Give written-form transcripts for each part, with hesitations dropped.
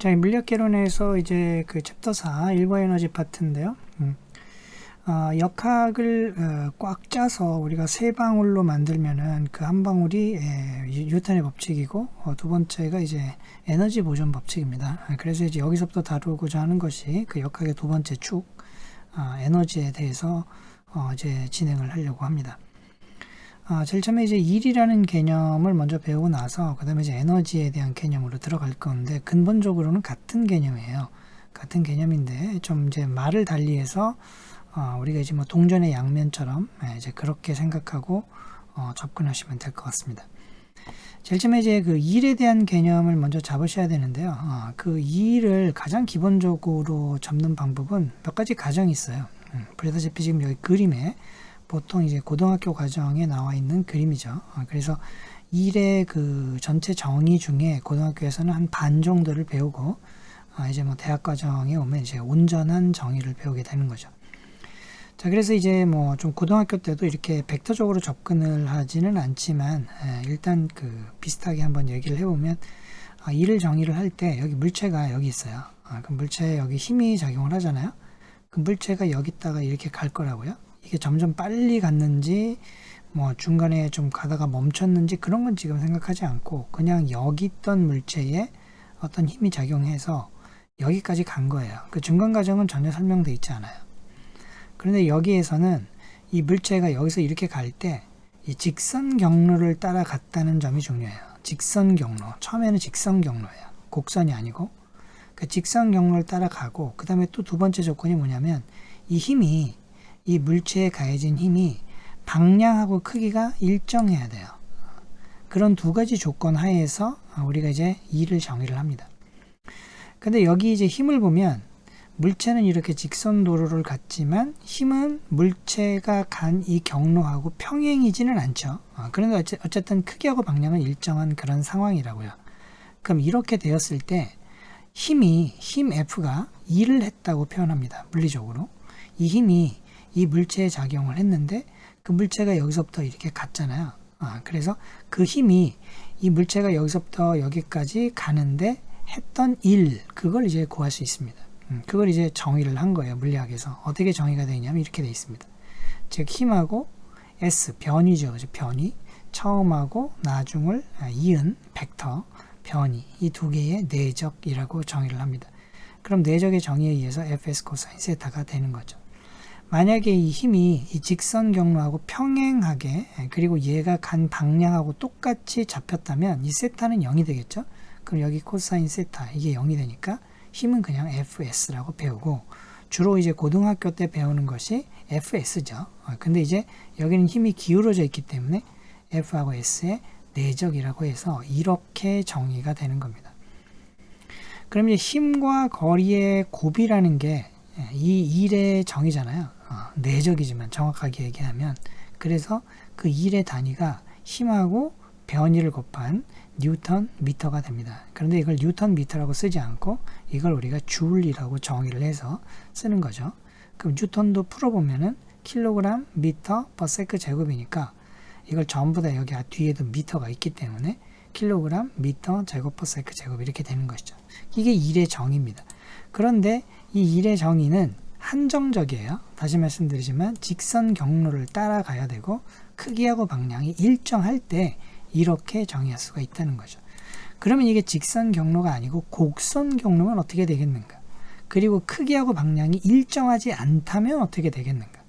자, 이 물리학개론에서 이제 그 챕터 4 일부 에너지 파트인데요. 역학을 꽉 짜서 우리가 세 방울로 만들면은 그 한 방울이 뉴턴의 법칙이고, 두 번째가 이제 에너지 보존 법칙입니다. 그래서 이제 여기서부터 다루고자 하는 것이 그 역학의 두 번째 축, 에너지에 대해서 이제 진행을 하려고 합니다. 제일 처음에 이제 일이라는 개념을 먼저 배우고 나서 그 다음에 이제 에너지에 대한 개념으로 들어갈 건데, 근본적으로는 같은 개념이에요. 같은 개념인데 좀 이제 말을 달리해서 우리가 이제 뭐 동전의 양면처럼 이제 그렇게 생각하고 접근하시면 될 것 같습니다. 제일 처음에 이제 그 일에 대한 개념을 먼저 잡으셔야 되는데요. 그 일을 가장 기본적으로 잡는 방법은 몇 가지 가정이 있어요. 보다시피 지금 여기 그림에 보통 이제 고등학교 과정에 나와 있는 그림이죠. 그래서 일의 그 전체 정의 중에 고등학교에서는 한 반 정도를 배우고, 이제 뭐 대학 과정에 오면 이제 온전한 정의를 배우게 되는 거죠. 자, 그래서 이제 뭐 좀 고등학교 때도 이렇게 벡터적으로 접근을 하지는 않지만, 일단 그 비슷하게 한번 얘기를 해보면, 일을 정의를 할 때 여기 물체가 여기 있어요. 그 물체에 여기 힘이 작용을 하잖아요. 그 물체가 여기다가 이렇게 갈 거라고요. 이게 점점 빨리 갔는지 뭐 중간에 좀 가다가 멈췄는지 그런 건 지금 생각하지 않고, 그냥 여기 있던 물체에 어떤 힘이 작용해서 여기까지 간 거예요. 그 중간 과정은 전혀 설명되어 있지 않아요. 그런데 여기에서는 이 물체가 여기서 이렇게 갈 때 이 직선 경로를 따라갔다는 점이 중요해요. 직선 경로. 처음에는 직선 경로예요. 곡선이 아니고. 그 직선 경로를 따라가고, 그 다음에 또 두 번째 조건이 뭐냐면, 이 힘이, 이 물체에 가해진 힘이 방향하고 크기가 일정해야 돼요. 그런 두 가지 조건 하에서 우리가 이제 일을 정의를 합니다. 근데 여기 이제 힘을 보면, 물체는 이렇게 직선 도로를 갔지만 힘은 물체가 간 이 경로하고 평행이지는 않죠. 그런데 어쨌든 크기하고 방향은 일정한 그런 상황이라고요. 그럼 이렇게 되었을 때 힘 F가 일을 했다고 표현합니다. 물리적으로. 이 힘이 이 물체에 작용을 했는데 그 물체가 여기서부터 이렇게 갔잖아요. 그래서 그 힘이 이 물체가 여기서부터 여기까지 가는데 했던 일, 그걸 이제 구할 수 있습니다. 그걸 이제 정의를 한 거예요. 물리학에서. 어떻게 정의가 되냐면 이렇게 되어 있습니다. 즉 힘하고 S, 변이죠. 변이, 처음하고 나중을 이은, 벡터, 변이, 이 두 개의 내적이라고 정의를 합니다. 그럼 내적의 정의에 의해서 fs 코사인 세타가 되는 거죠. 만약에 이 힘이 이 직선 경로하고 평행하게, 그리고 얘가 간 방향하고 똑같이 잡혔다면 이 세타는 0이 되겠죠. 그럼 여기 코사인 세타, 이게 0이 되니까 힘은 그냥 fs라고 배우고, 주로 이제 고등학교 때 배우는 것이 fs죠. 근데 이제 여기는 힘이 기울어져 있기 때문에 f하고 s의 내적이라고 해서 이렇게 정의가 되는 겁니다. 그럼 이제 힘과 거리의 곱이라는 게 이 일의 정의잖아요. 내적이지만 정확하게 얘기하면. 그래서 그 일의 단위가 힘하고 변이를 곱한 뉴턴 미터가 됩니다. 그런데 이걸 뉴턴 미터라고 쓰지 않고 이걸 우리가 줄이라고 정의를 해서 쓰는 거죠. 그럼 뉴턴도 풀어보면은 킬로그램 미터 퍼 세크 제곱이니까 이걸 전부 다 여기 뒤에도 미터가 있기 때문에 킬로그램 미터 제곱 퍼 세크 제곱 이렇게 되는 것이죠. 이게 일의 정의입니다. 그런데 이 일의 정의는 한정적이에요. 다시 말씀드리지만 직선 경로를 따라가야 되고 크기하고 방향이 일정할 때 이렇게 정의할 수가 있다는 거죠. 그러면 이게 직선 경로가 아니고 곡선 경로면 어떻게 되겠는가? 그리고 크기하고 방향이 일정하지 않다면 어떻게 되겠는가?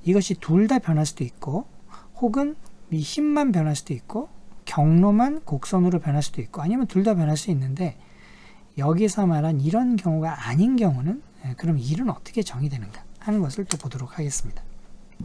이것이 둘 다 변할 수도 있고, 혹은 이 힘만 변할 수도 있고, 경로만 곡선으로 변할 수도 있고, 아니면 둘 다 변할 수 있는데, 여기서 말한 이런 경우가 아닌 경우는 그럼 일은 어떻게 정의되는가 하는 것을 또 보도록 하겠습니다.